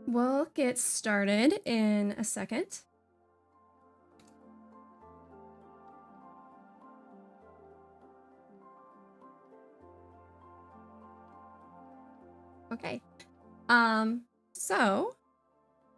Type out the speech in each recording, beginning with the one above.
We'll get started in a second. Okay. So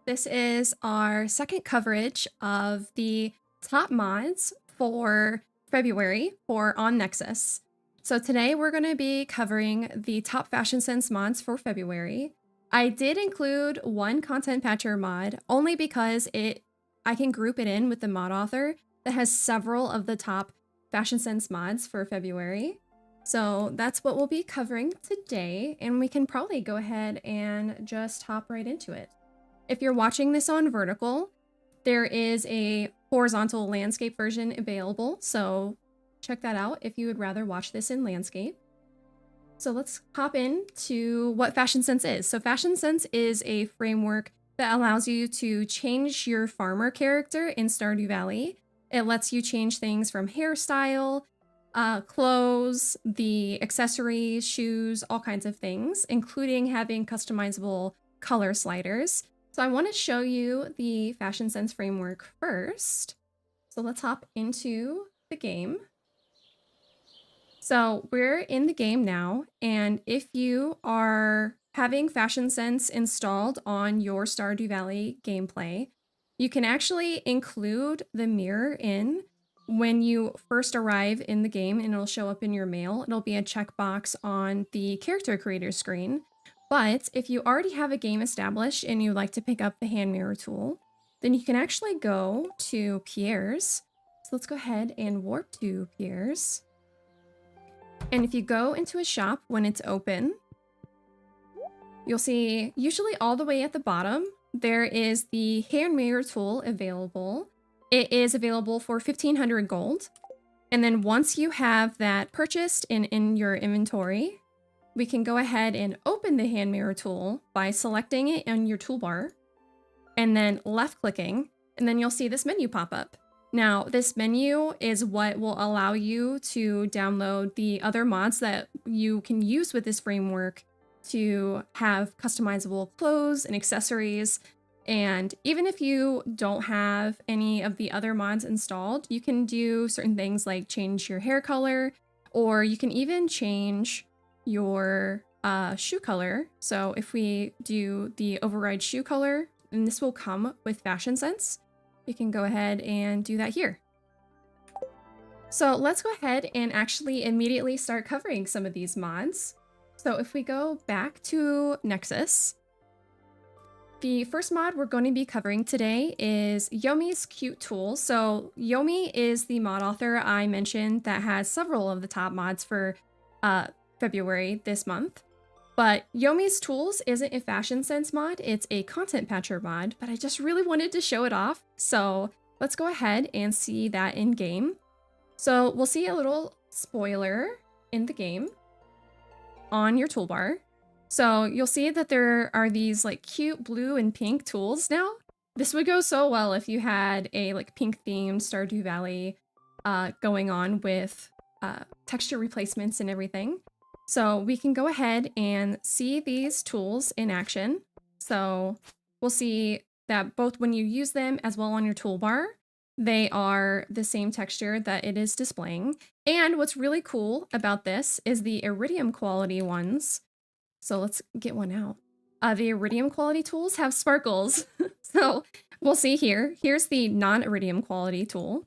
this is our second coverage of the top mods for February for on Nexus. So today we're going to be covering the top fashion sense mods for February. I did include one content patcher mod only because I can group it in with the mod author that has several of the top fashion sense mods for February. So that's what we'll be covering today, and we can probably go ahead and just hop right into it. If you're watching this on vertical, there is a horizontal landscape version available, so check that out if you would rather watch this in landscape. So let's hop into what Fashion Sense is. So Fashion Sense is a framework that allows you to change your farmer character in Stardew Valley. It lets you change things from hairstyle, clothes, the accessories, shoes, all kinds of things, including having customizable color sliders. So I want to show you the Fashion Sense framework first. So let's hop into the game. So we're in the game now, and if you are having Fashion Sense installed on your Stardew Valley gameplay, you can actually include the mirror in when you first arrive in the game, and it'll show up in your mail. It'll be a checkbox on the character creator screen. But if you already have a game established and you like to pick up the hand mirror tool, then you can actually go to Pierre's. So let's go ahead and warp to Pierre's. And if you go into a shop when it's open, you'll see usually all the way at the bottom, there is the hand mirror tool available. It is available for 1500 gold. And then once you have that purchased and in your inventory, we can go ahead and open the hand mirror tool by selecting it on your toolbar and then left clicking, and then you'll see this menu pop up. Now, this menu is what will allow you to download the other mods that you can use with this framework to have customizable clothes and accessories. And even if you don't have any of the other mods installed, you can do certain things like change your hair color, or you can even change your shoe color. So if we do the override shoe color, and this will come with Fashion Sense, we can go ahead and do that here. So let's go ahead and actually immediately start covering some of these mods. So if we go back to Nexus, the first mod we're going to be covering today is Yomi's Cute Tool. So Yomi is the mod author I mentioned that has several of the top mods for February this month. But Yomi's Tools isn't a Fashion Sense mod, it's a content patcher mod, but I just really wanted to show it off. So let's go ahead and see that in game. So we'll see a little spoiler in the game on your toolbar. So you'll see that there are these like cute blue and pink tools now. This would go so well if you had a like pink themed Stardew Valley going on with texture replacements and everything. So we can go ahead and see these tools in action. So we'll see that both when you use them as well on your toolbar, they are the same texture that it is displaying. And what's really cool about this is the iridium quality ones. So let's get one out. The iridium quality tools have sparkles. So we'll see here. Here's the non-iridium quality tool.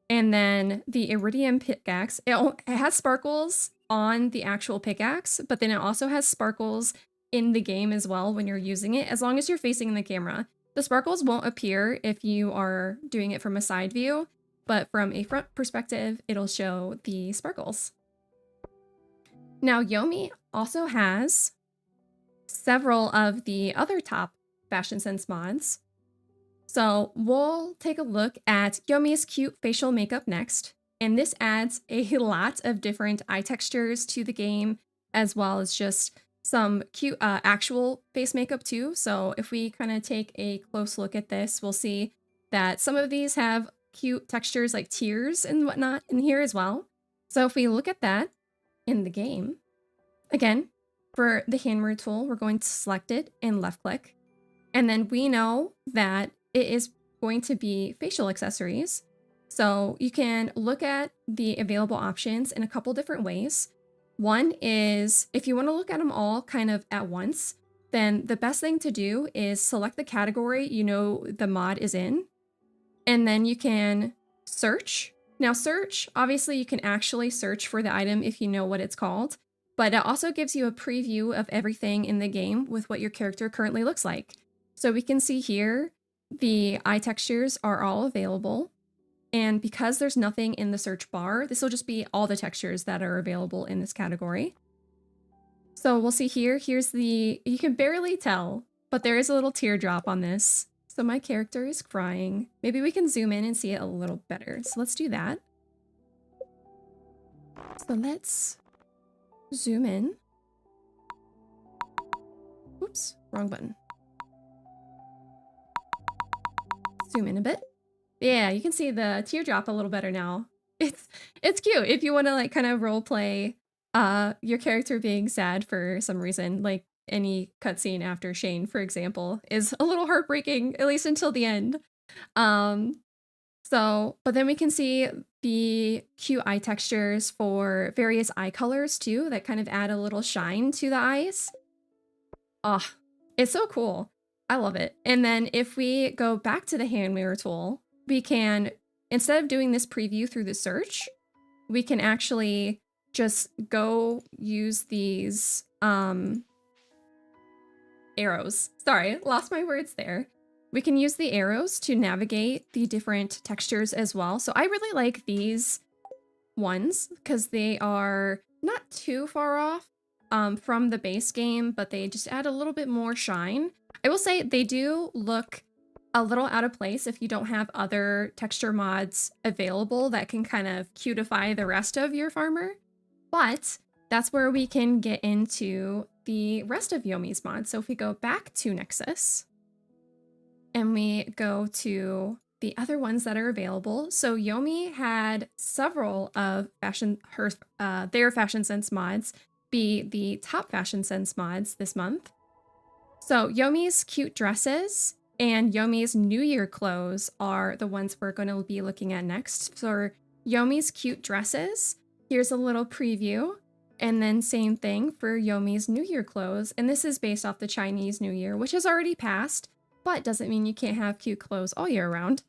And then the iridium pickaxe, it has sparkles on the actual pickaxe, but then it also has sparkles in the game as well when you're using it, as long as you're facing the camera. The sparkles won't appear if you are doing it from a side view, but from a front perspective, it'll show the sparkles. Now, Yomi also has several of the other top Fashion Sense mods. So we'll take a look at Yomi's Cute Facial Makeup next. And this adds a lot of different eye textures to the game, as well as just some cute actual face makeup too. So if we kind of take a close look at this, we'll see that some of these have cute textures like tears and whatnot in here as well. So if we look at that in the game, again, for the hand mirror tool, we're going to select it and left click. And then we know that it is going to be facial accessories. So you can look at the available options in a couple different ways. One is if you want to look at them all kind of at once, then the best thing to do is select the category you know the mod is in, and then you can search. Now search, obviously you can actually search for the item if you know what it's called, but it also gives you a preview of everything in the game with what your character currently looks like. So we can see here the eye textures are all available. And because there's nothing in the search bar, this will just be all the textures that are available in this category. So we'll see here, here's the, you can barely tell, but there is a little teardrop on this. So my character is crying. Maybe we can zoom in and see it a little better. So let's do that. So let's zoom in. Oops, wrong button. Zoom in a bit. Yeah, you can see the teardrop a little better now. It's cute if you want to like kind of role play your character being sad for some reason, like any cutscene after Shane, for example, is a little heartbreaking, at least until the end. But then we can see the cute eye textures for various eye colors too, that kind of add a little shine to the eyes. Oh, it's so cool. I love it. And then if we go back to the hand mirror tool, we can, instead of doing this preview through the search, we can actually just go use these arrows. Sorry, lost my words there. We can use the arrows to navigate the different textures as well. So I really like these ones because they are not too far off from the base game, but they just add a little bit more shine. I will say they do look a little out of place if you don't have other texture mods available that can kind of cutify the rest of your farmer. But that's where we can get into the rest of Yomi's mods. So if we go back to Nexus and we go to the other ones that are available. So Yomi had several of their Fashion Sense mods be the top Fashion Sense mods this month. So Yomi's cute dresses and Yomi's New Year clothes are the ones we're going to be looking at next. For Yomi's cute dresses, here's a little preview. And then same thing for Yomi's New Year clothes. And this is based off the Chinese New Year, which has already passed, but doesn't mean you can't have cute clothes all year round.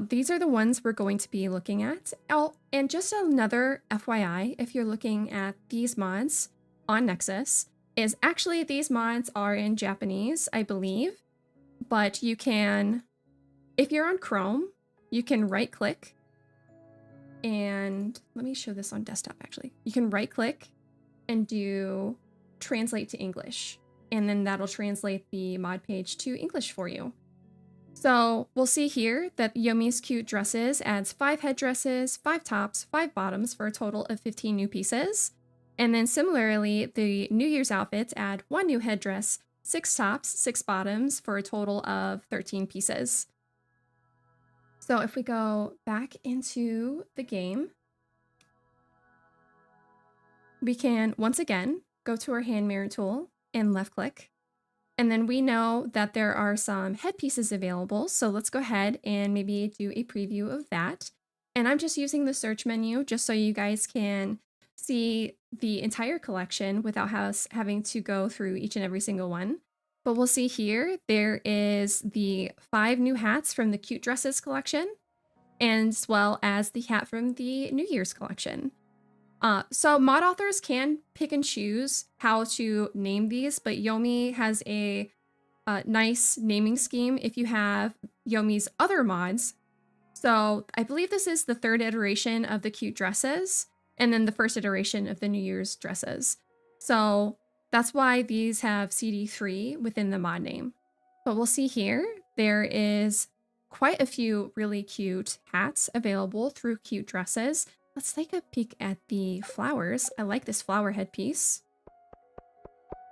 These are the ones we're going to be looking at. Oh, and just another FYI, if you're looking at these mods on Nexus, is actually these mods are in Japanese, I believe. But you can, if you're on Chrome, you can right click and let me show this on desktop actually. You can right click and do translate to English, and then that'll translate the mod page to English for you. So we'll see here that Yomi's cute dresses adds 5 headdresses, 5 tops, 5 bottoms for a total of 15 new pieces. And then similarly, the New Year's outfits add 1 new headdress, 6 tops, 6 bottoms for a total of 13 pieces. So if we go back into the game, we can once again go to our hand mirror tool and left click. And then we know that there are some headpieces available. So let's go ahead and maybe do a preview of that. And I'm just using the search menu just so you guys can see the entire collection without having to go through each and every single one. But we'll see here, there is the 5 new hats from the Cute Dresses collection, as well as the hat from the New Year's collection. So mod authors can pick and choose how to name these, but Yomi has a nice naming scheme if you have Yomi's other mods. So I believe this is the 3rd iteration of the Cute Dresses, and then the 1st iteration of the New Year's dresses. So that's why these have CD3 within the mod name. But we'll see here, there is quite a few really cute hats available through Cute Dresses. Let's take a peek at the flowers. I like this flower headpiece.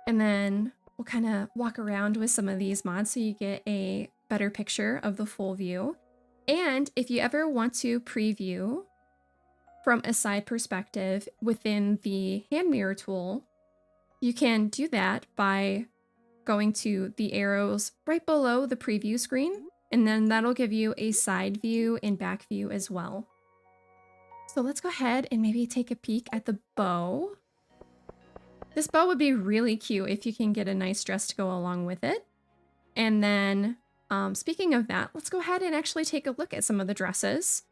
And then we'll kind of walk around with some of these mods so you get a better picture of the full view. And if you ever want to preview from a side perspective within the hand mirror tool, you can do that by going to the arrows right below the preview screen, and then that'll give you a side view and back view as well. So let's go ahead and maybe take a peek at the bow. This bow would be really cute if you can get a nice dress to go along with it. And then, speaking of that, let's go ahead and actually take a look at some of the dresses.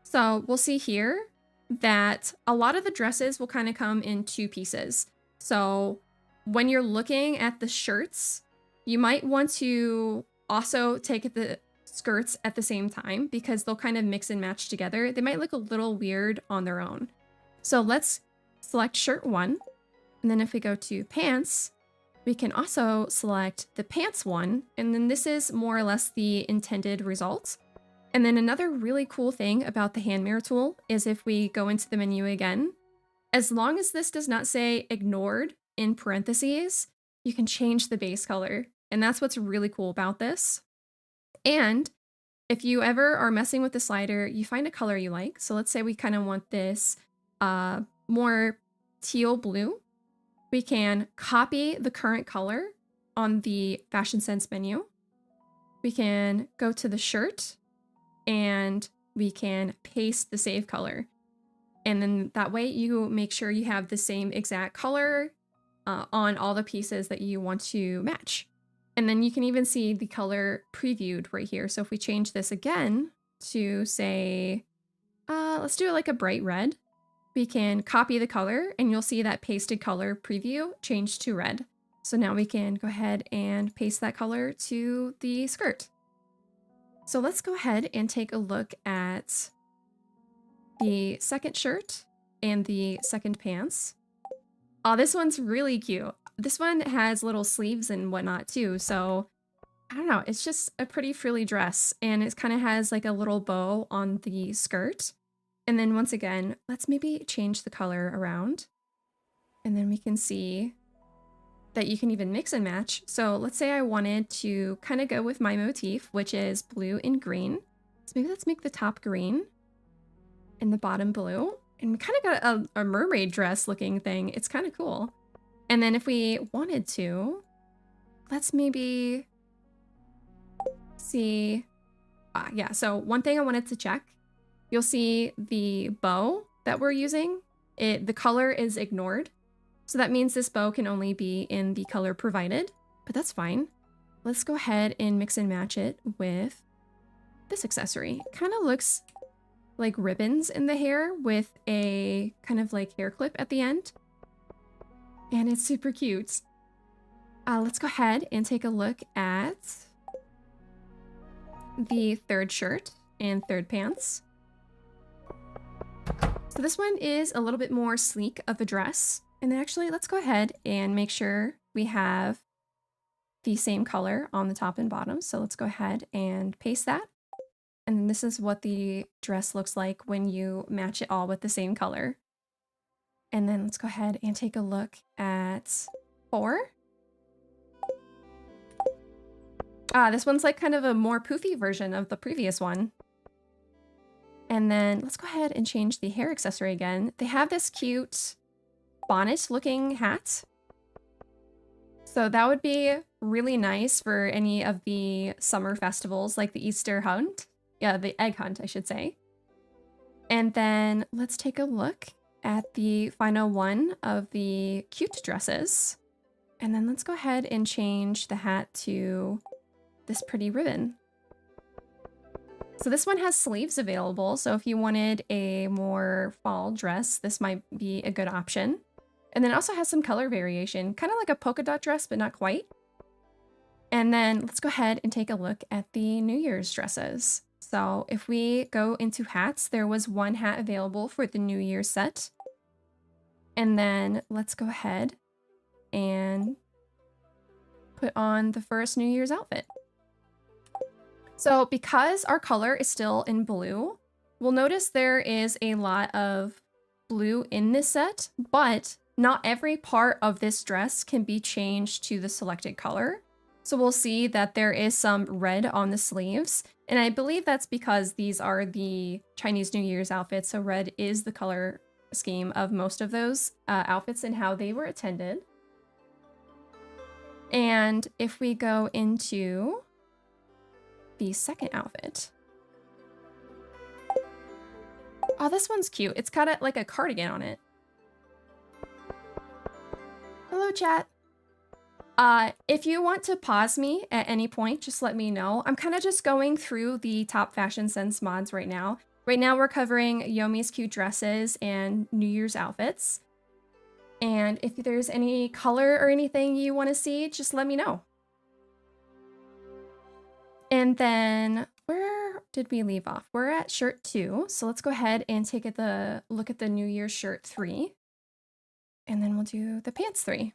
So we'll see here that a lot of the dresses will kind of come in two pieces. So when you're looking at the shirts, you might want to also take the skirts at the same time because they'll kind of mix and match together. They might look a little weird on their own. So let's select shirt 1. And then if we go to pants, we can also select the pants one. And then this is more or less the intended result. And then another really cool thing about the hand mirror tool is if we go into the menu again, as long as this does not say ignored in parentheses, you can change the base color. And that's what's really cool about this. And if you ever are messing with the slider, you find a color you like. So let's say we kind of want this more teal blue. We can copy the current color on the Fashion Sense menu. We can go to the shirt and we can paste the save color. And then that way you make sure you have the same exact color on all the pieces that you want to match. And then you can even see the color previewed right here. So if we change this again to say, let's do it like a bright red, we can copy the color and you'll see that pasted color preview change to red. So now we can go ahead and paste that color to the skirt. So let's go ahead and take a look at the second shirt and the second pants. Oh, this one's really cute. This one has little sleeves and whatnot too. So I don't know, it's just a pretty frilly dress and it kind of has like a little bow on the skirt. And then once again, let's maybe change the color around. And then we can see that you can even mix and match. So let's say I wanted to kind of go with my motif, which is blue and green. So maybe let's make the top green and the bottom blue. And we kind of got a mermaid dress looking thing. It's kind of cool. And then if we wanted to, let's maybe see. Yeah, so one thing I wanted to check, you'll see the bow that we're using. The color is ignored. So that means this bow can only be in the color provided, but that's fine. Let's go ahead and mix and match it with this accessory. It kind of looks like ribbons in the hair with a kind of like hair clip at the end. And it's super cute. Let's go ahead and take a look at the third shirt and third pants. So this one is a little bit more sleek of a dress. And then actually, let's go ahead and make sure we have the same color on the top and bottom. So let's go ahead and paste that. And then this is what the dress looks like when you match it all with the same color. And then let's go ahead and take a look at 4. This one's like kind of a more poofy version of the previous one. And then let's go ahead and change the hair accessory again. They have this cute bonnet looking hat. So that would be really nice for any of the summer festivals like the Easter hunt. Yeah, the egg hunt, I should say. And then let's take a look at the final one of the cute dresses. And then let's go ahead and change the hat to this pretty ribbon. So this one has sleeves available. So if you wanted a more fall dress, this might be a good option. And then it also has some color variation, kind of like a polka dot dress, but not quite. And then let's go ahead and take a look at the New Year's dresses. So if we go into hats, there was one hat available for the New Year's set. And then let's go ahead and put on the first New Year's outfit. So because our color is still in blue, we'll notice there is a lot of blue in this set, but not every part of this dress can be changed to the selected color. So we'll see that there is some red on the sleeves. And I believe that's because these are the Chinese New Year's outfits. So red is the color scheme of most of those outfits and how they were attended. And if we go into the second outfit. Oh, this one's cute. It's got like a cardigan on it. Hello, chat. If you want to pause me at any point, just let me know. I'm kind of just going through the top fashion sense mods right now. Right now we're covering Yomi's cute dresses and New Year's outfits. And if there's any color or anything you want to see, just let me know. And then where did we leave off? We're at shirt 2. So let's go ahead and take a look at the New Year's shirt 3. And then we'll do the pants 3.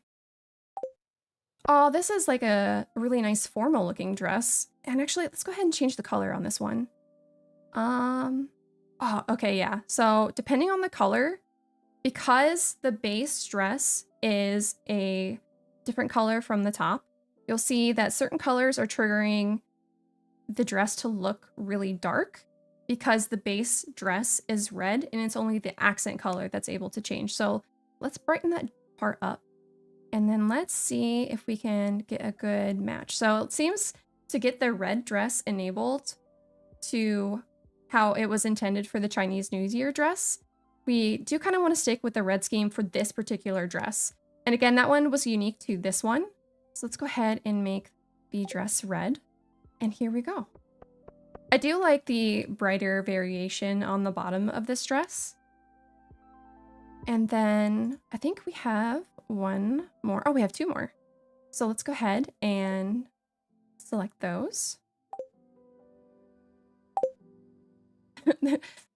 Oh, this is like a really nice formal looking dress. And actually, let's go ahead and change the color on this one. Oh, okay, yeah. So depending on the color, because the base dress is a different color from the top, you'll see that certain colors are triggering the dress to look really dark because the base dress is red and it's only the accent color that's able to change. So let's brighten that part up. And then let's see if we can get a good match. So it seems to get the red dress enabled to how it was intended for the Chinese New Year dress, we do kind of want to stick with the red scheme for this particular dress. And again, that one was unique to this one. So let's go ahead and make the dress red. And here we go. I do like the brighter variation on the bottom of this dress. And then I think we have one more. Oh, we have 2 more. So let's go ahead and select those.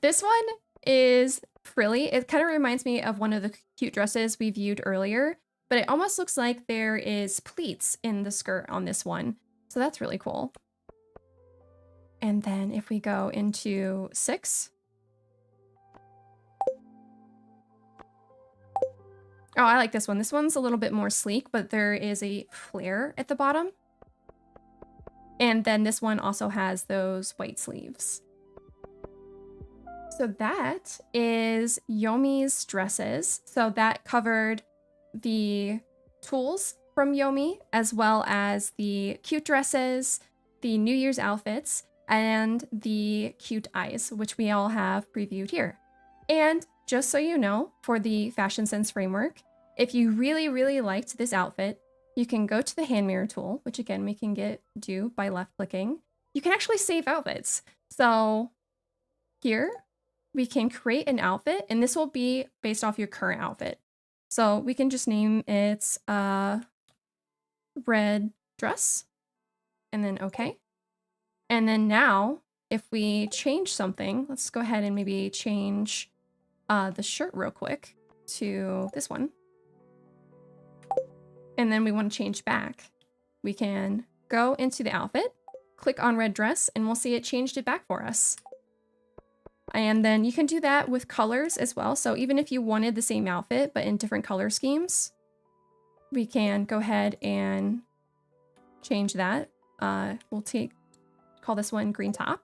This one is frilly. It kind of reminds me of one of the cute dresses we viewed earlier, but it almost looks like there is pleats in the skirt on this one. So that's really cool. And then if we go into 6. Oh, I like this one. This one's a little bit more sleek, but there is a flare at the bottom. And then this one also has those white sleeves. So that is Yomi's dresses. So that covered the tools from Yomi, as well as the cute dresses, the New Year's outfits, and the cute eyes, which we all have previewed here. And just so you know, for the Fashion Sense framework, if you really, really liked this outfit, you can go to the hand mirror tool, which again, we can do by left clicking. You can actually save outfits. So here we can create an outfit, and this will be based off your current outfit. So we can just name it red dress and then okay. And then now if we change something, let's go ahead and maybe change the shirt real quick to this one. And then we want to change back. We can go into the outfit, click on red dress, and we'll see it changed it back for us. And then you can do that with colors as well. So even if you wanted the same outfit, but in different color schemes, we can go ahead and change that. We'll call this one green top.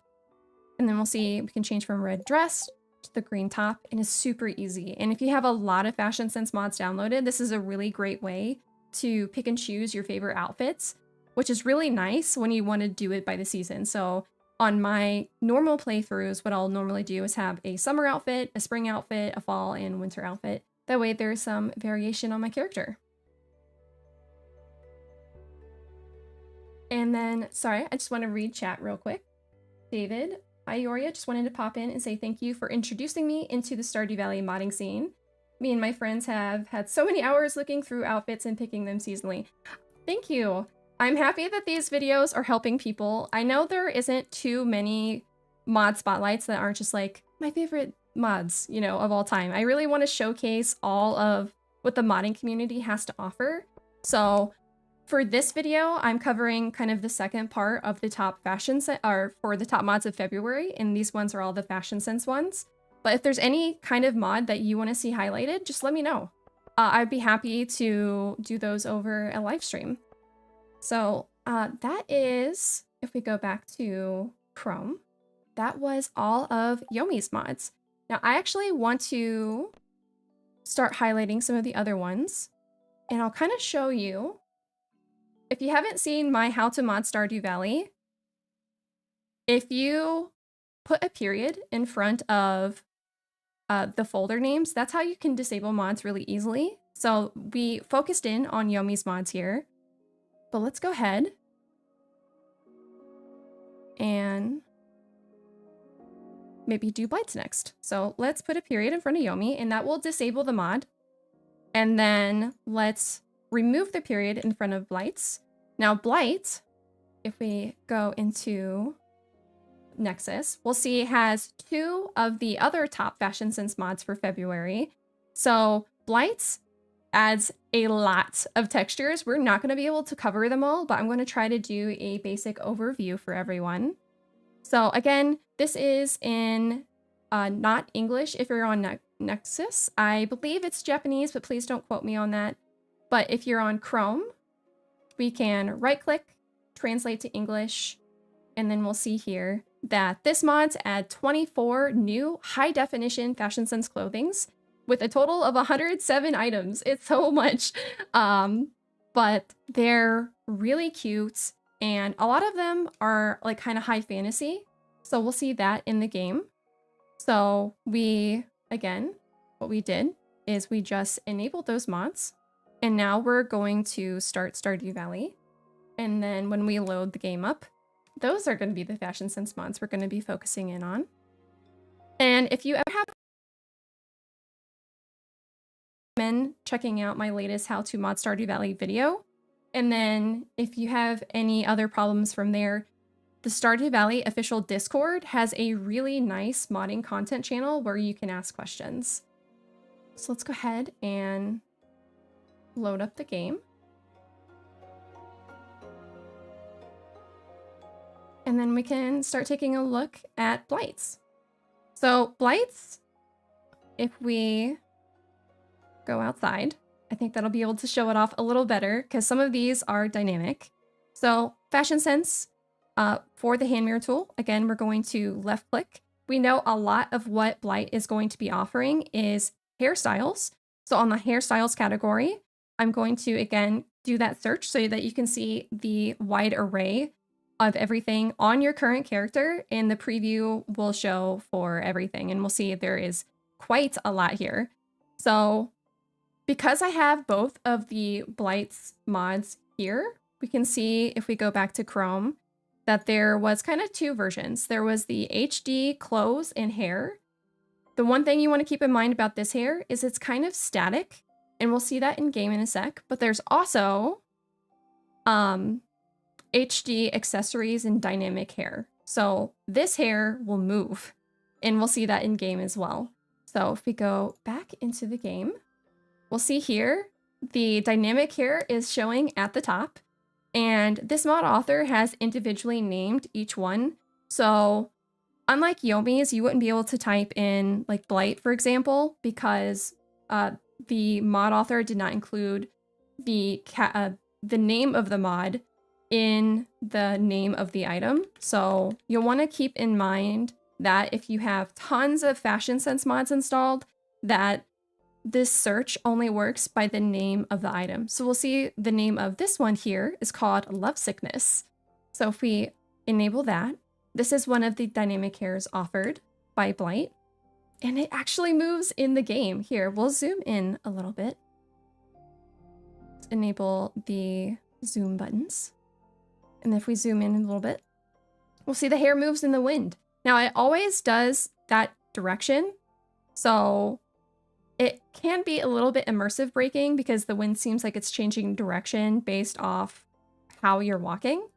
And then we'll see we can change from red dress to the green top, and it's super easy. And if you have a lot of Fashion Sense mods downloaded, this is a really great way to pick and choose your favorite outfits, which is really nice when you want to do it by the season. So on my normal playthroughs, what I'll normally do is have a summer outfit, a spring outfit, a fall and winter outfit. That way there's some variation on my character. And then, sorry, I just want to read chat real quick. David, hi Yoria, just wanted to pop in and say thank you for introducing me into the Stardew Valley modding scene. Me and my friends have had so many hours looking through outfits and picking them seasonally. Thank you. I'm happy that these videos are helping people. I know there isn't too many mod spotlights that aren't just like my favorite mods, you know, of all time. I really want to showcase all of what the modding community has to offer. So for this video, I'm covering kind of the second part of the top fashion set, or for the top mods of February, and these ones are all the Fashion Sense ones. But if there's any kind of mod that you want to see highlighted, just let me know. I'd be happy to do those over a live stream. So that is, if we go back to Chrome, that was all of Yomi's mods. Now I actually want to start highlighting some of the other ones, and I'll kind of show you if you haven't seen my How to Mod Stardew Valley, if you put a period in front of the folder names, that's how you can disable mods really easily. So we focused in on Yomi's mods here, but let's go ahead and maybe do Blights next. So let's put a period in front of Yomi, and that will disable the mod. And then let's remove the period in front of Blights. Now Blight, if we go into Nexus, we'll see it has 2 of the other top Fashion Sense mods for February. So Blights adds a lot of textures. We're not going to be able to cover them all, but I'm going to try to do a basic overview for everyone. So again, this is in not English if you're on Nexus. I believe it's Japanese, but please don't quote me on that. But if you're on Chrome, we can right-click, translate to English, and then we'll see here that this mod's add 24 new high-definition Fashion Sense clothings with a total of 107 items. It's so much, but they're really cute, and a lot of them are like kind of high fantasy. So we'll see that in the game. So we, again, what we did is we just enabled those mods, and now we're going to start Stardew Valley. And then when we load the game up, those are going to be the Fashion Sense mods we're going to be focusing in on. And if you ever have checking out my latest How to Mod Stardew Valley video, and then if you have any other problems from there, the Stardew Valley official Discord has a really nice modding content channel where you can ask questions. So let's go ahead and load up the game. And then we can start taking a look at Blights. So Blights, if we go outside, I think that'll be able to show it off a little better because some of these are dynamic. So Fashion Sense, for the hand mirror tool, again, we're going to left click. We know a lot of what Blight is going to be offering is hairstyles. So on the hairstyles category, I'm going to, again, do that search so that you can see the wide array of everything on your current character, and the preview will show for everything, and we'll see there is quite a lot here. So because I have both of the Blights mods here, we can see if we go back to Chrome that there was kind of 2 versions. There was the HD clothes and hair. The one thing you want to keep in mind about this hair is it's kind of static, and we'll see that in game in a sec, but there's also HD accessories and dynamic hair. So this hair will move, and we'll see that in game as well. So if we go back into the game, we'll see here the dynamic hair is showing at the top, and this mod author has individually named each one. So unlike Yomi's, you wouldn't be able to type in like Blight, for example, because the mod author did not include the name of the mod in the name of the item. So you'll want to keep in mind that if you have tons of Fashion Sense mods installed, that this search only works by the name of the item. So we'll see the name of this one here is called Lovesickness. So if we enable that, this is one of the dynamic hairs offered by Blight, and it actually moves in the game. Here, we'll zoom in a little bit. Let's enable the zoom buttons. And if we zoom in a little bit, we'll see the hair moves in the wind. Now, it always does that direction, so it can be a little bit immersive breaking because the wind seems like it's changing direction based off how you're walking.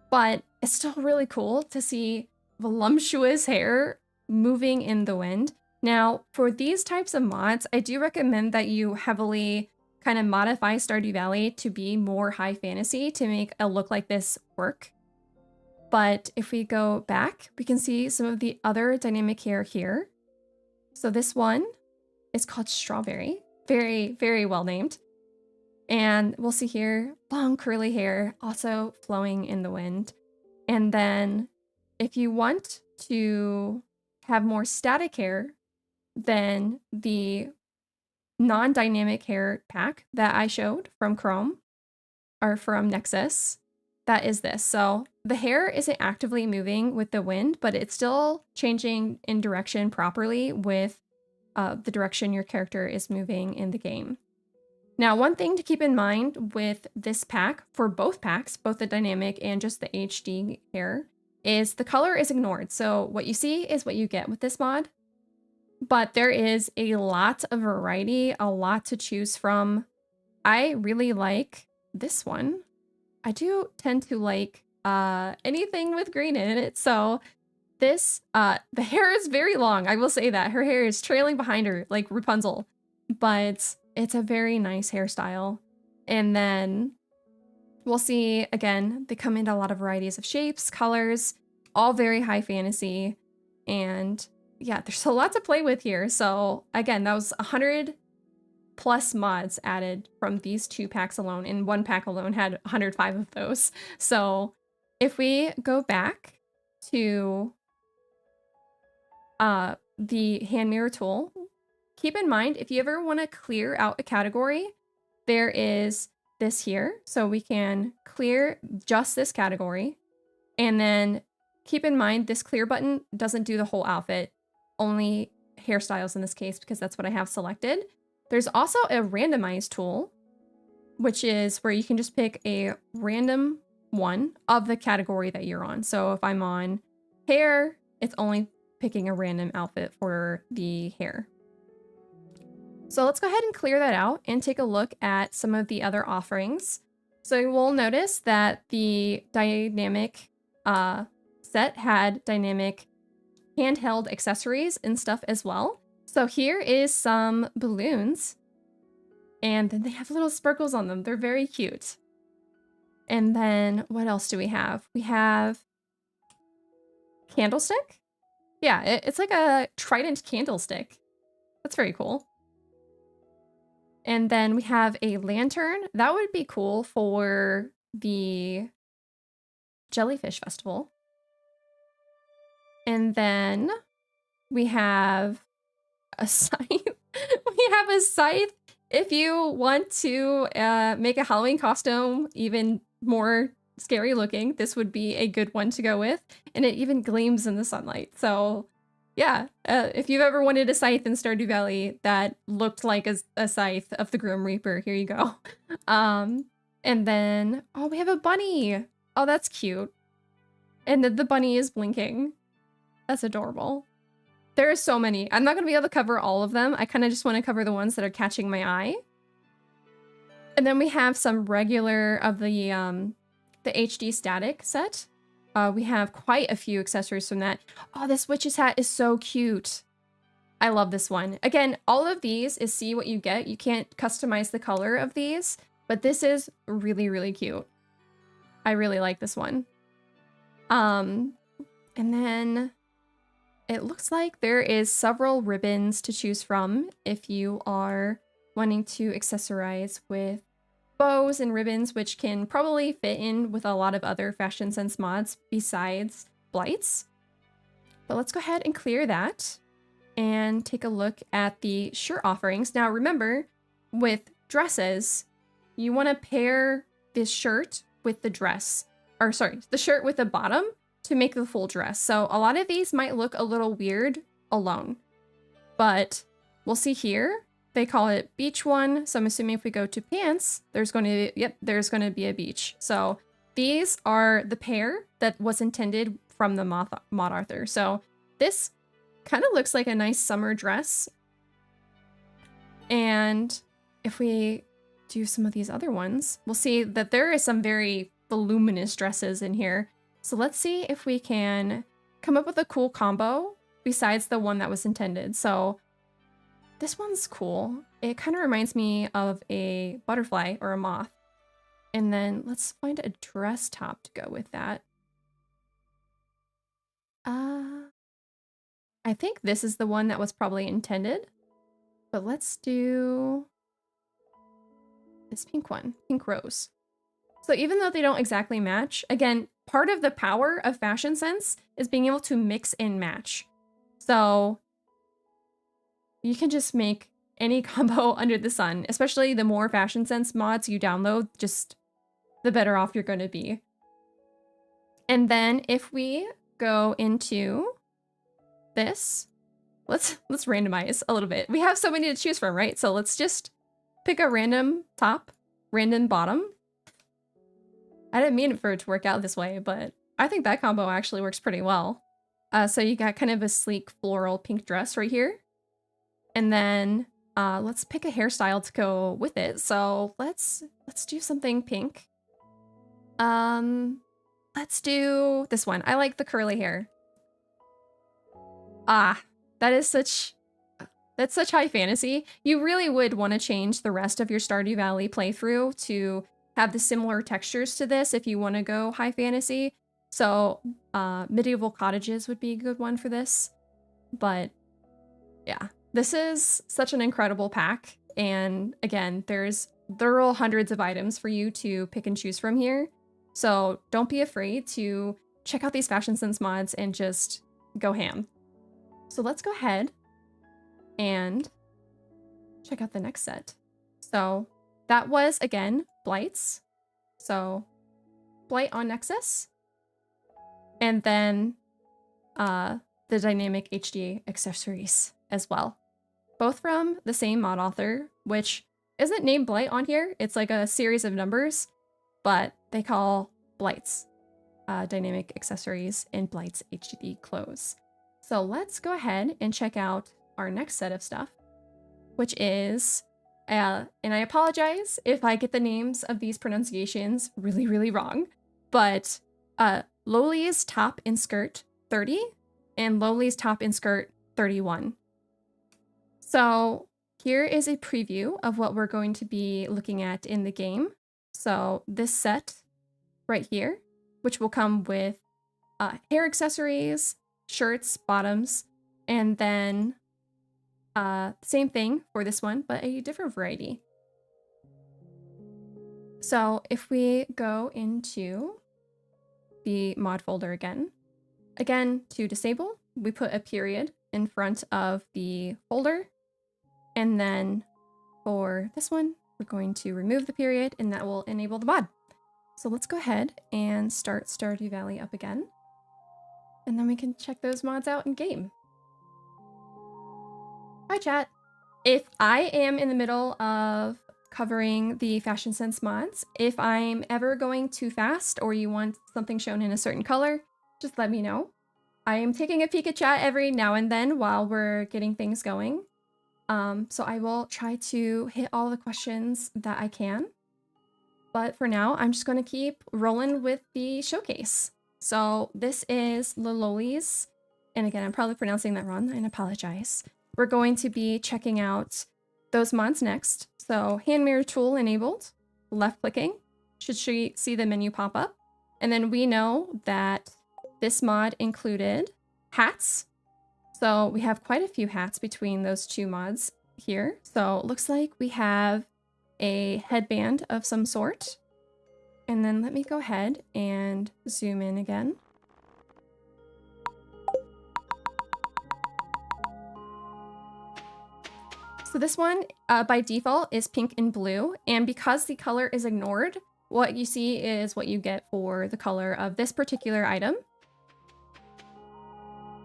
But it's still really cool to see voluptuous hair moving in the wind. Now, for these types of mods, I do recommend that you heavily kind of modify Stardew Valley to be more high fantasy to make a look like this work. But if we go back, we can see some of the other dynamic hair here. So this one is called Strawberry. Very, very well named. And we'll see here, long curly hair, also flowing in the wind. And then if you want to have more static hair, then the non-dynamic hair pack that I showed from Chrome, are from Nexus. That is this. So the hair isn't actively moving with the wind, but it's still changing in direction properly with the direction your character is moving in the game. Now, one thing to keep in mind with this pack, for both packs, both the dynamic and just the HD hair, is the color is ignored. So what you see is what you get with this mod. But there is a lot of variety, a lot to choose from. I really like this one. I do tend to like anything with green in it. So this, the hair is very long. I will say that. Her hair is trailing behind her like Rapunzel. But it's a very nice hairstyle. And then we'll see, again, they come in a lot of varieties of shapes, colors, all very high fantasy. And yeah, there's a lot to play with here. So again, that was 100 plus mods added from these 2 packs alone, and 1 pack alone had 105 of those. So if we go back to the hand mirror tool, keep in mind, if you ever want to clear out a category, there is this here. So we can clear just this category. And then keep in mind, this clear button doesn't do the whole outfit, only hairstyles in this case, because that's what I have selected. There's also a randomize tool, which is where you can just pick a random one of the category that you're on. So if I'm on hair, it's only picking a random outfit for the hair. So let's go ahead and clear that out and take a look at some of the other offerings. So you will notice that the dynamic set had dynamic handheld accessories and stuff as well. So here is some balloons, and then they have little sparkles on them. They're very cute. And then what else do we have? We have candlestick. Yeah, it's like a trident candlestick. That's very cool. And then we have a lantern. That would be cool for the Jellyfish Festival. And then we have a scythe. We have a scythe. If you want to make a Halloween costume even more scary looking, this would be a good one to go with. And it even gleams in the sunlight. So yeah, if you've ever wanted a scythe in Stardew Valley that looked like a scythe of the Grim Reaper, here you go. And then, oh, we have a bunny. Oh, that's cute. And the bunny is blinking. That's adorable. There are so many. I'm not going to be able to cover all of them. I kind of just want to cover the ones that are catching my eye. And then we have some regular of the HD static set. We have quite a few accessories from that. Oh, this witch's hat is so cute. I love this one. Again, all of these is see what you get. You can't customize the color of these, but this is really, really cute. I really like this one. And then it looks like there is several ribbons to choose from if you are wanting to accessorize with bows and ribbons, which can probably fit in with a lot of other Fashion Sense mods besides Blights. But let's go ahead and clear that and take a look at the shirt offerings. Now remember, with dresses, you want to pair this shirt with the dress, or sorry, the shirt with the bottom to make the full dress. So a lot of these might look a little weird alone, but we'll see here. They call it beach one. So I'm assuming if we go to pants, there's going to, yep, there's going to be a beach. So these are the pair that was intended from the mod author. So this kind of looks like a nice summer dress. And if we do some of these other ones, we'll see that there is some very voluminous dresses in here. So let's see if we can come up with a cool combo besides the one that was intended. So this one's cool. It kind of reminds me of a butterfly or a moth. And then let's find a dress top to go with that. I think this is the one that was probably intended. But let's do this pink one, pink rose. So even though they don't exactly match, again, part of the power of Fashion Sense is being able to mix and match. So you can just make any combo under the sun, especially the more Fashion Sense mods you download, just the better off you're going to be. And then if we go into this, let's randomize a little bit. We have so many to choose from, right? So let's just pick a random top, random bottom. I didn't mean for it to work out this way, but I think that combo actually works pretty well. So you got kind of a sleek floral pink dress right here. And then let's pick a hairstyle to go with it. So let's do something pink. Let's do this one. I like the curly hair. That's such high fantasy. You really would want to change the rest of your Stardew Valley playthrough to have the similar textures to this if you want to go high fantasy. So medieval cottages would be a good one for this. But yeah, this is such an incredible pack. And again, there are hundreds of items for you to pick and choose from here. So don't be afraid to check out these Fashion Sense mods and just go ham. So let's go ahead and check out the next set. So that was, again, Blights. So Blight on Nexus. And then the dynamic HD accessories as well. Both from the same mod author, which isn't named Blight on here. It's like a series of numbers, but they call Blights dynamic accessories and Blights HD clothes. So let's go ahead and check out our next set of stuff, which is, and I apologize if I get the names of these pronunciations really, really wrong, but Lowly's top and skirt 30 and Lowly's top and skirt 31. So here is a preview of what we're going to be looking at in the game. So this set right here, which will come with hair accessories, shirts, bottoms, and then same thing for this one, but a different variety. So if we go into the mod folder again, to disable, we put a period in front of the folder. And then for this one, we're going to remove the period and that will enable the mod. So let's go ahead and start Stardew Valley up again. And then we can check those mods out in game. Hi chat. If I am in the middle of covering the Fashion Sense mods, if I'm ever going too fast or you want something shown in a certain color, just let me know. I am taking a peek at chat every now and then while we're getting things going. So I will try to hit all the questions that I can. But for now, I'm just going to keep rolling with the showcase. So this is Lololi's, and again, I'm probably pronouncing that wrong, and I apologize. We're going to be checking out those mods next. So hand mirror tool enabled, left clicking, should see the menu pop up. And then we know that this mod included hats. So we have quite a few hats between those two mods here. So it looks like we have a headband of some sort. And then let me go ahead and zoom in again. So this one by default is pink and blue. And because the color is ignored, what you see is what you get for the color of this particular item.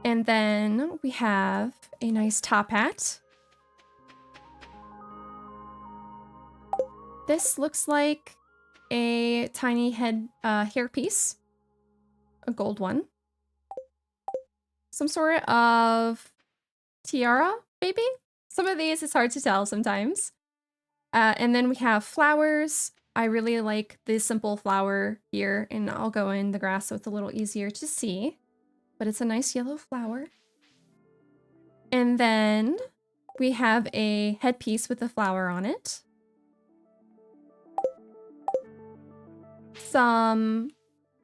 And then we have a nice top hat. This looks like a tiny head hairpiece, a gold one. Some sort of tiara, maybe? Some of these it's hard to tell sometimes. And then we have flowers. I really like this simple flower here, and I'll go in the grass so it's a little easier to see. But it's a nice yellow flower. And then we have a headpiece with a flower on it. Some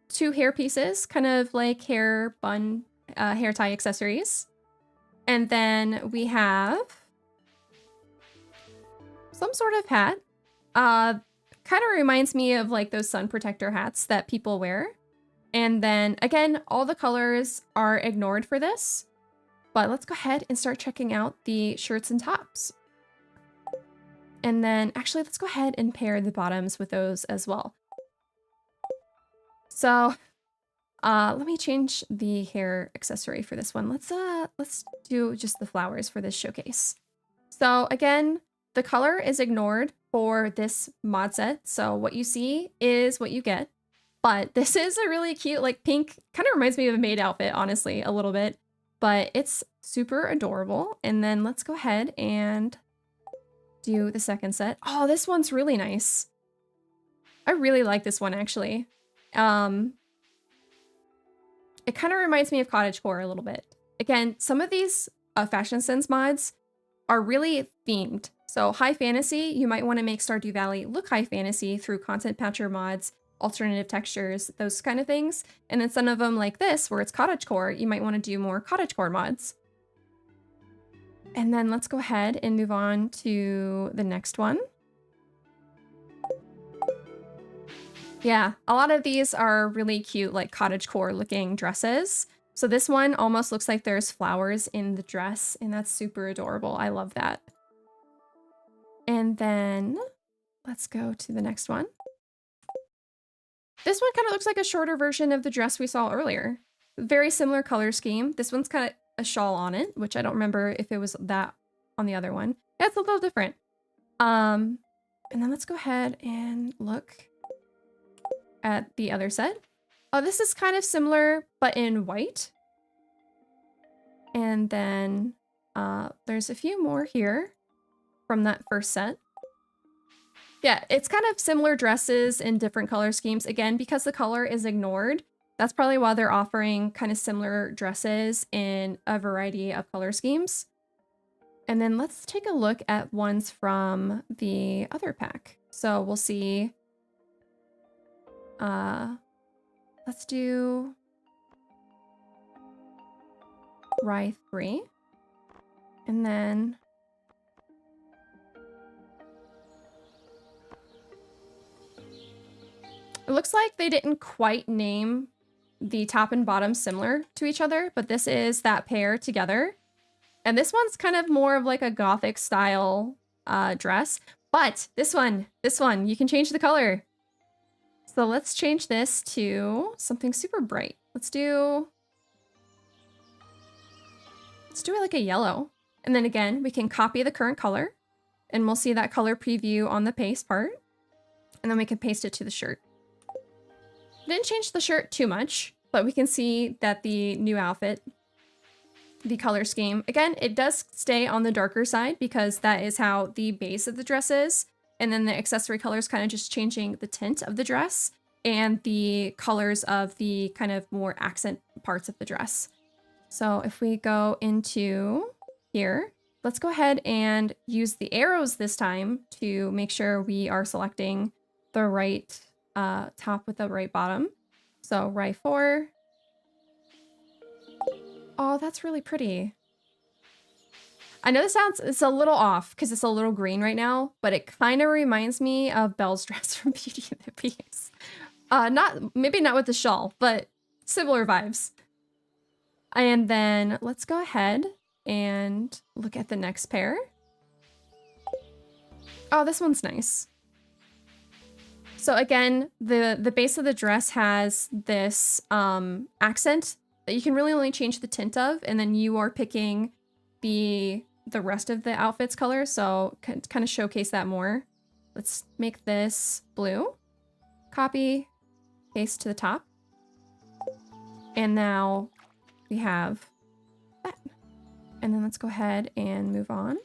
two hair pieces, kind of like hair bun, hair tie accessories. And then we have some sort of hat. Kind of reminds me of like those sun protector hats that people wear. And then again, all the colors are ignored for this, but let's go ahead and start checking out the shirts and tops. And then actually, let's go ahead and pair the bottoms with those as well. So let me change the hair accessory for this one. Let's do just the flowers for this showcase. So again, the color is ignored for this mod set. So what you see is what you get. But this is a really cute, like pink, kind of reminds me of a maid outfit, honestly, a little bit. But it's super adorable. And then let's go ahead and do the second set. Oh, this one's really nice. I really like this one, actually. It kind of reminds me of cottagecore a little bit. Again, some of these Fashion Sense mods are really themed. So high fantasy, you might want to make Stardew Valley look high fantasy through content patcher mods, alternative textures, those kind of things. And then some of them like this, where it's cottagecore, you might want to do more cottagecore mods. And then let's go ahead and move on to the next one. Yeah, a lot of these are really cute, like cottagecore looking dresses. So this one almost looks like there's flowers in the dress, and that's super adorable. I love that. And then let's go to the next one. This one kind of looks like a shorter version of the dress we saw earlier. Very similar color scheme. This one's kind of a shawl on it, which I don't remember if it was that on the other one. Yeah, it's a little different. And then let's go ahead and look at the other set. Oh, this is kind of similar, but in white. And then there's a few more here from that first set. Yeah, it's kind of similar dresses in different color schemes. Again, because the color is ignored, that's probably why they're offering kind of similar dresses in a variety of color schemes. And then let's take a look at ones from the other pack. So we'll see. Let's do Rye 3. And then it looks like they didn't quite name the top and bottom similar to each other, but this is that pair together. And this one's kind of more of like a gothic style dress, but this one, you can change the color. So let's change this to something super bright. Let's do it like a yellow. And then again, we can copy the current color and we'll see that color preview on the paste part. And then we can paste it to the shirt. Didn't change the shirt too much, but we can see that the new outfit, the color scheme, again, it does stay on the darker side because that is how the base of the dress is. And then the accessory colors kind of just changing the tint of the dress and the colors of the kind of more accent parts of the dress. So if we go into here, let's go ahead and use the arrows this time to make sure we are selecting the right top with the right bottom. So Rye 4. Oh, that's really pretty. I know it's a little off because it's a little green right now, but it kind of reminds me of Belle's dress from Beauty and the Beast. Maybe not with the shawl, but similar vibes. And then let's go ahead and look at the next pair. Oh, this one's nice. So again, the base of the dress has this accent that you can really only change the tint of, and then you are picking the rest of the outfit's color, so kind of showcase that more. Let's make this blue. Copy, paste to the top. And now we have that. And then let's go ahead and move on.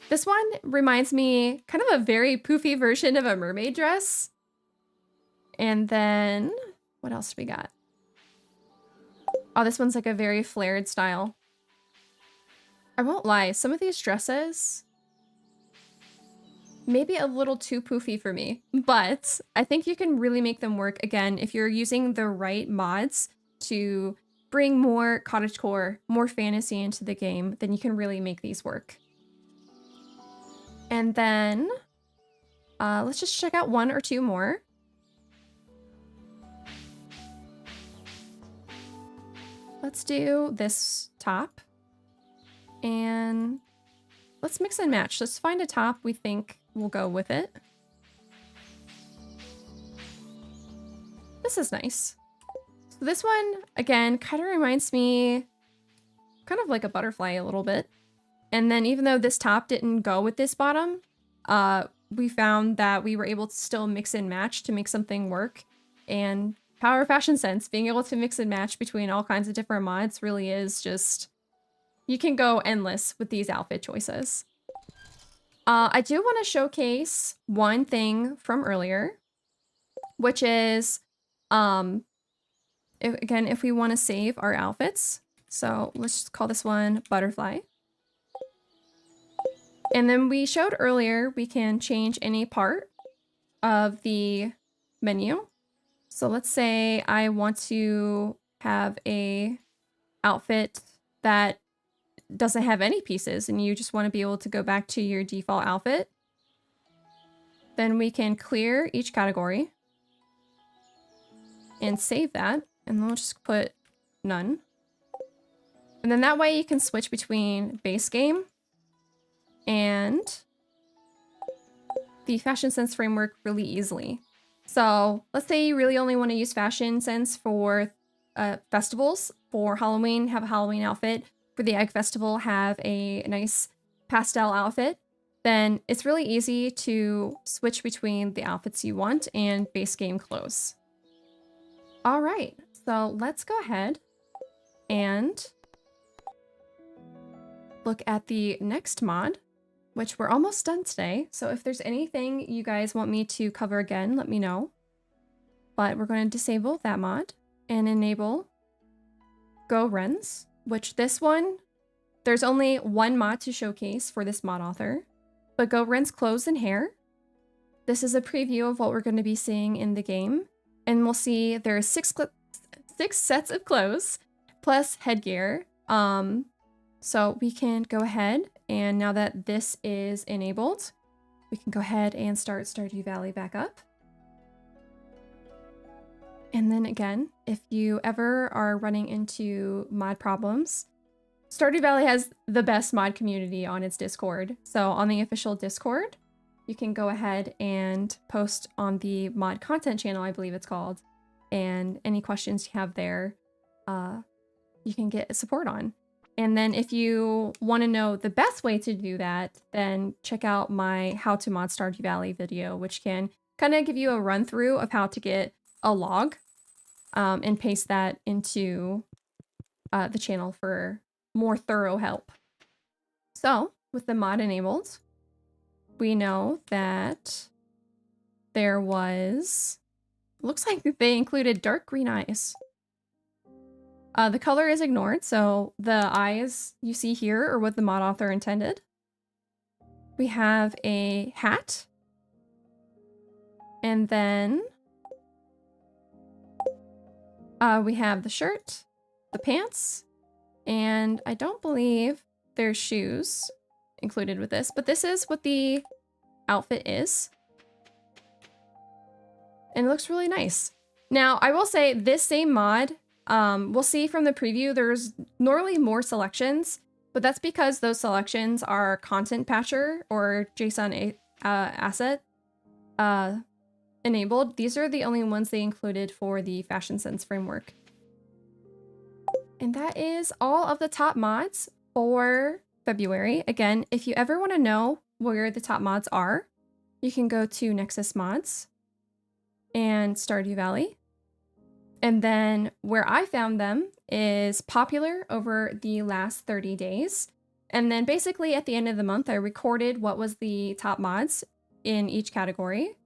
This one reminds me kind of a very poofy version of a mermaid dress. And then what else do we got? Oh, this one's like a very flared style. I won't lie, some of these dresses maybe a little too poofy for me, but I think you can really make them work again if you're using the right mods to bring more cottagecore, more fantasy into the game, then you can really make these work. And then let's just check out one or two more. Let's do this top. And let's mix and match. Let's find a top we think will go with it. this is nice. So this one, again, kind of reminds me kind of like a butterfly a little bit. And then even though this top didn't go with this bottom, we found that we were able to still mix and match to make something work. And power of fashion sense, being able to mix and match between all kinds of different mods really is just, you can go endless with these outfit choices. I do want to showcase one thing from earlier, which is, if we want to save our outfits. So let's just call this one Butterfly. And then we showed earlier, we can change any part of the menu. So let's say I want to have a outfit that doesn't have any pieces and you just want to be able to go back to your default outfit. Then we can clear each category and save that. And then we'll just put none. And then that way you can switch between base game and the Fashion Sense framework really easily. So let's say you really only want to use Fashion Sense for festivals. For Halloween, have a Halloween outfit. For the Egg Festival, have a nice pastel outfit. Then it's really easy to switch between the outfits you want and base game clothes. All right, so let's go ahead and look at the next mod, which we're almost done today. So if there's anything you guys want me to cover again, let me know. But we're going to disable that mod and enable Gouren's, which this one, there's only one mod to showcase for this mod author. But Gouren's clothes and hair. This is a preview of what we're going to be seeing in the game. And we'll see there are six sets of clothes plus headgear. So we can go ahead, and now that this is enabled, we can go ahead and start Stardew Valley back up. And then again, if you ever are running into mod problems, Stardew Valley has the best mod community on its Discord. So on the official Discord, you can go ahead and post on the mod content channel, I believe it's called, and any questions you have there, you can get support on. And then if you want to know the best way to do that, then check out my How to Mod Stardew Valley video, which can kind of give you a run through of how to get a log and paste that into the channel for more thorough help. So with the mod enabled, we know that there was, looks like they included dark green eyes. The color is ignored, so the eyes you see here are what the mod author intended. We have a hat. And then we have the shirt, the pants, and I don't believe there's shoes included with this, but this is what the outfit is. And it looks really nice. Now, I will say this same mod, we'll see from the preview, there's normally more selections, but that's because those selections are content patcher or JSON asset enabled. These are the only ones they included for the Fashion Sense framework. And that is all of the top mods for February. Again, if you ever want to know where the top mods are, you can go to Nexus Mods and Stardew Valley. And then where I found them is popular over the last 30 days. And then basically at the end of the month, I recorded what was the top mods in each category.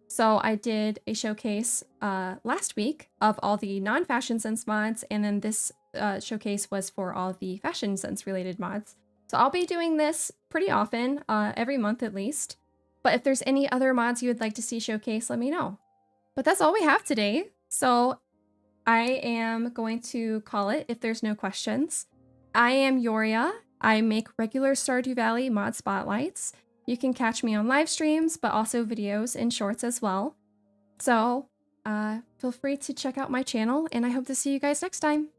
So I did a showcase last week of all the non-Fashion Sense mods, and then this showcase was for all the Fashion Sense related mods. So I'll be doing this pretty often, every month at least. But if there's any other mods you would like to see showcased, let me know. But that's all we have today. So I am going to call it if there's no questions. I am Yoria. I make regular Stardew Valley mod spotlights. You can catch me on live streams, but also videos and shorts as well. So feel free to check out my channel, and I hope to see you guys next time.